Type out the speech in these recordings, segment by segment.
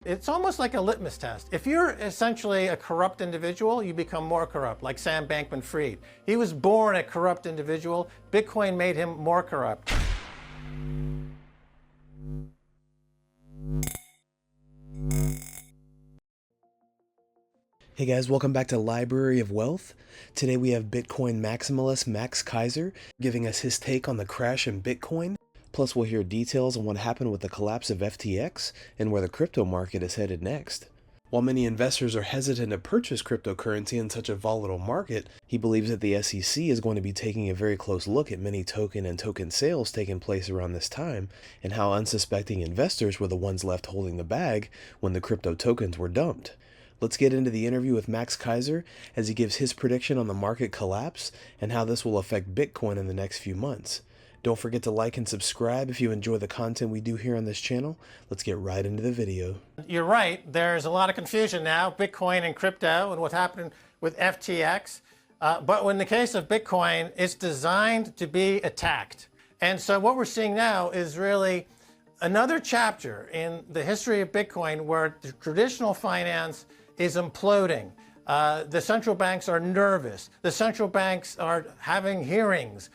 It's almost like a litmus test. If you're essentially a corrupt individual, you become more corrupt, like Sam Bankman-Fried. He was born a corrupt individual. Bitcoin made him more corrupt. Hey guys, welcome back to Library of Wealth. Today we have Bitcoin maximalist Max Keiser giving us his take on the crash in Bitcoin. Plus we'll hear details on what happened with the collapse of FTX and where the crypto market is headed next. While many investors are hesitant to purchase cryptocurrency in such a volatile market, he believes that the SEC is going to be taking a very close look at many token and token sales taking place around this time, and how unsuspecting investors were the ones left holding the bag when the crypto tokens were dumped. Let's get into the interview with Max Keiser as he gives his prediction on the market collapse and how this will affect Bitcoin in the next few months. Don't forget to like and subscribe if you enjoy the content we do here on this channel. Let's get right into the video. You're right. There's a lot of confusion now, Bitcoin and crypto and what happened with FTX. But in the case of Bitcoin, it's designed to be attacked. And so what we're seeing now is really another chapter in the history of Bitcoin where the traditional finance is imploding. The central banks are nervous. The central banks are having hearings.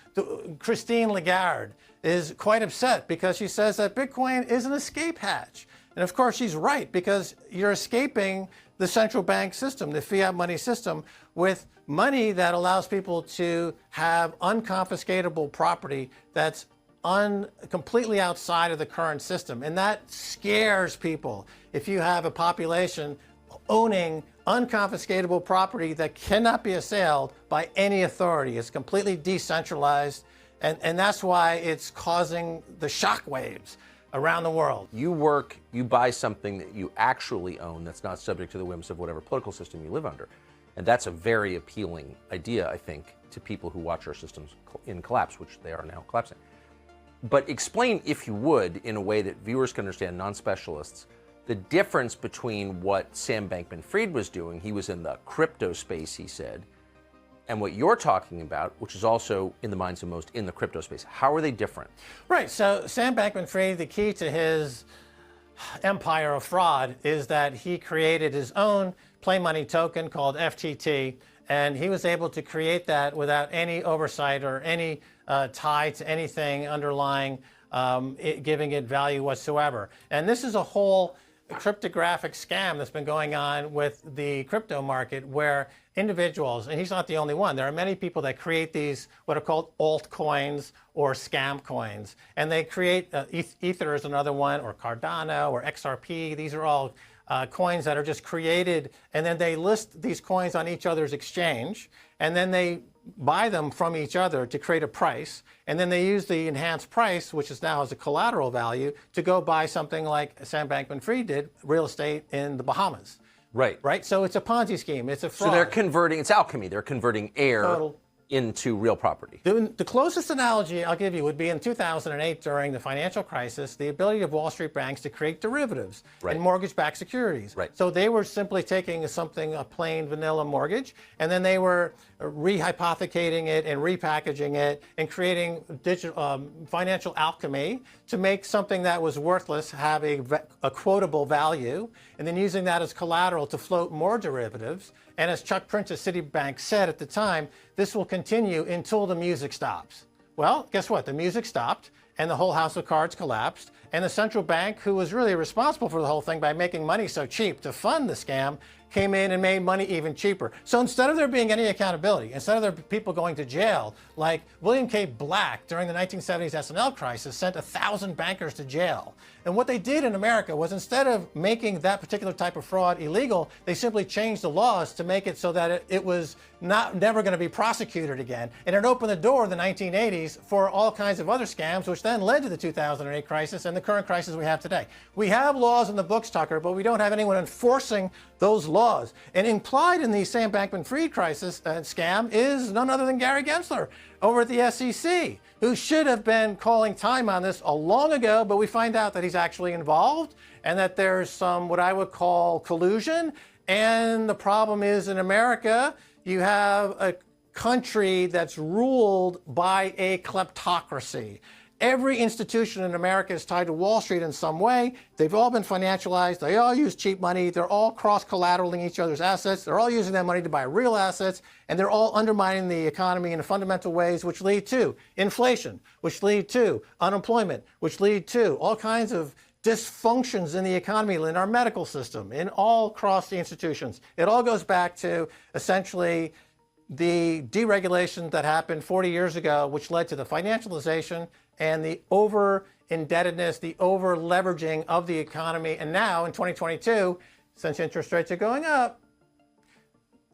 Christine Lagarde is quite upset because she says that Bitcoin is an escape hatch. And of course she's right, because you're escaping the central bank system, the fiat money system, with money that allows people to have unconfiscatable property that's completely outside of the current system. And that scares people. If you have a population owning unconfiscatable property that cannot be assailed by any authority. It's completely decentralized, and that's why it's causing the shockwaves around the world. You buy something that you actually own that's not subject to the whims of whatever political system you live under. And that's a very appealing idea, I think, to people who watch our systems in collapse, which they are now collapsing. But explain, if you would, in a way that viewers can understand, non-specialists, the difference between what Sam Bankman-Fried was doing, he was in the crypto space, he said, and what you're talking about, which is also in the minds of most in the crypto space. How are they different? Right, so Sam Bankman-Fried, the key to his empire of fraud is that he created his own play money token called FTT, and he was able to create that without any oversight or any tie to anything underlying giving it value whatsoever. And this is a whole cryptographic scam that's been going on with the crypto market, where individuals, and he's not the only one, there are many people that create these what are called altcoins or scam coins, and they create Ether is another one, or Cardano or XRP. These are all coins that are just created, and then they list these coins on each other's exchange, and then they buy them from each other to create a price, and then they use the enhanced price, which is now has a collateral value, to go buy something like Sam Bankman-Fried did, real estate in the Bahamas. Right. Right? So it's a Ponzi scheme. It's a fraud. So they're converting, it's alchemy, they're converting air into real property. The closest analogy I'll give you would be in 2008 during the financial crisis, the ability of Wall Street banks to create derivatives and mortgage-backed securities. Right. So they were simply taking a plain vanilla mortgage, and then they were rehypothecating it and repackaging it and creating digital financial alchemy to make something that was worthless have a quotable value, and then using that as collateral to float more derivatives. And as Chuck Prince of Citibank said at the time, this will continue until the music stops. Well, guess what? The music stopped, and the whole house of cards collapsed, and the central bank, who was really responsible for the whole thing by making money so cheap to fund the scam, came in and made money even cheaper. So instead of there being any accountability, instead of there people going to jail, like William K. Black during the 1970s S&L crisis sent 1,000 bankers to jail. And what they did in America was, instead of making that particular type of fraud illegal, they simply changed the laws to make it so that it was never going to be prosecuted again. And it opened the door in the 1980s for all kinds of other scams, which then led to the 2008 crisis and the current crisis we have today. We have laws in the books, Tucker, but we don't have anyone enforcing those laws. And implied in the Sam Bankman-Fried crisis scam is none other than Gary Gensler over at the SEC, who should have been calling time on this a long ago, but we find out that he's actually involved and that there's some what I would call collusion. And the problem is, in America, you have a country that's ruled by a kleptocracy. Every institution in America is tied to Wall Street in some way. They've all been financialized. They all use cheap money. They're all cross-collateralizing each other's assets. They're all using that money to buy real assets, and they're all undermining the economy in fundamental ways, which lead to inflation, which lead to unemployment, which lead to all kinds of dysfunctions in the economy, in our medical system, in all across the institutions. It all goes back to essentially the deregulation that happened 40 years ago, which led to the financialization and the over-indebtedness, the over-leveraging of the economy. And now in 2022, since interest rates are going up,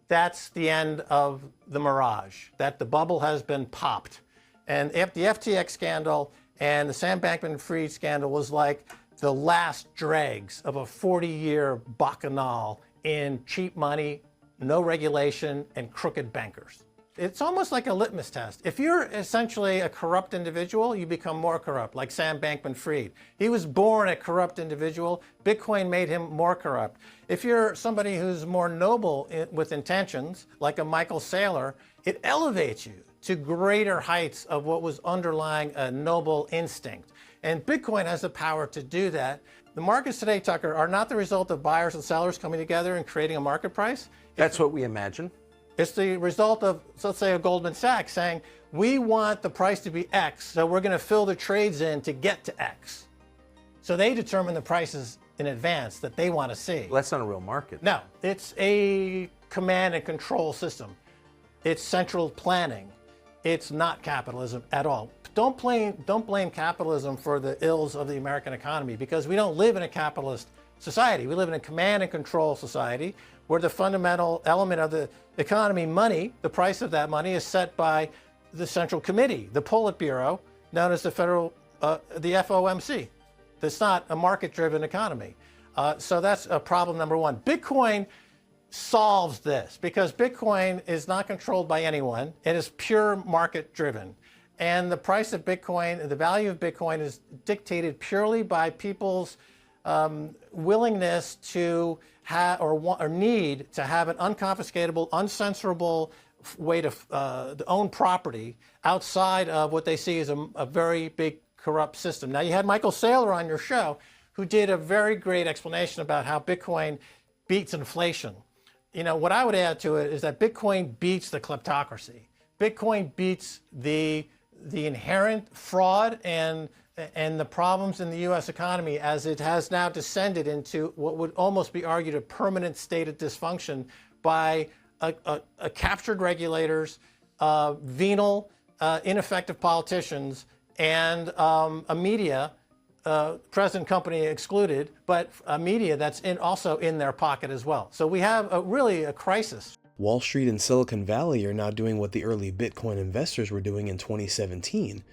that's the end of the mirage, that the bubble has been popped. And if the FTX scandal and the Sam Bankman-Fried scandal was like the last dregs of a 40-year bacchanal in cheap money, no regulation, and crooked bankers. It's almost like a litmus test. If you're essentially a corrupt individual, you become more corrupt, like Sam Bankman-Fried. He was born a corrupt individual. Bitcoin made him more corrupt. If you're somebody who's more noble with intentions, like a Michael Saylor, it elevates you to greater heights of what was underlying a noble instinct. And Bitcoin has the power to do that. The markets today, Tucker, are not the result of buyers and sellers coming together and creating a market price. That's what we imagine. It's the result of, let's say, a Goldman Sachs saying, we want the price to be X, so we're going to fill the trades in to get to X. So they determine the prices in advance that they want to see. Well, that's not a real market. No, it's a command and control system. It's central planning. It's not capitalism at all. Don't blame capitalism for the ills of the American economy, because we don't live in a capitalist society. We live in a command and control society where the fundamental element of the economy, money, the price of that money is set by the Central Committee, the Politburo, known as the FOMC. It's not a market-driven economy. So that's problem number one. Bitcoin solves this because Bitcoin is not controlled by anyone. It is pure market-driven. And the price of Bitcoin, the value of Bitcoin is dictated purely by people's willingness to have or need to have an unconfiscatable, uncensorable way to own property outside of what they see as a very big corrupt system. Now, you had Michael Saylor on your show who did a very great explanation about how Bitcoin beats inflation. You know, what I would add to it is that Bitcoin beats the kleptocracy. Bitcoin beats the inherent fraud and the problems in the U.S. economy as it has now descended into what would almost be argued a permanent state of dysfunction by a captured regulators, venal, ineffective politicians, and a media, present company excluded, but a media that's also in their pocket as well. So we have really a crisis. Wall Street and Silicon Valley are now doing what the early Bitcoin investors were doing in 2017.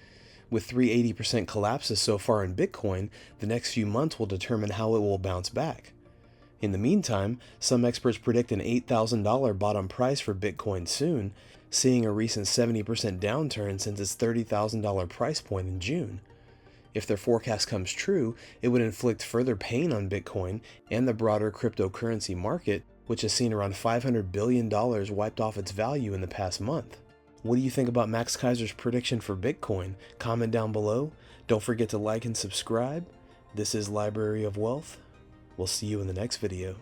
With 380% collapses so far in Bitcoin, the next few months will determine how it will bounce back. In the meantime, some experts predict an $8,000 bottom price for Bitcoin soon, seeing a recent 70% downturn since its $30,000 price point in June. If their forecast comes true, it would inflict further pain on Bitcoin and the broader cryptocurrency market, which has seen around $500 billion wiped off its value in the past month. What do you think about Max Keiser's prediction for Bitcoin? Comment down below. Don't forget to like and subscribe. This is Library of Wealth. We'll see you in the next video.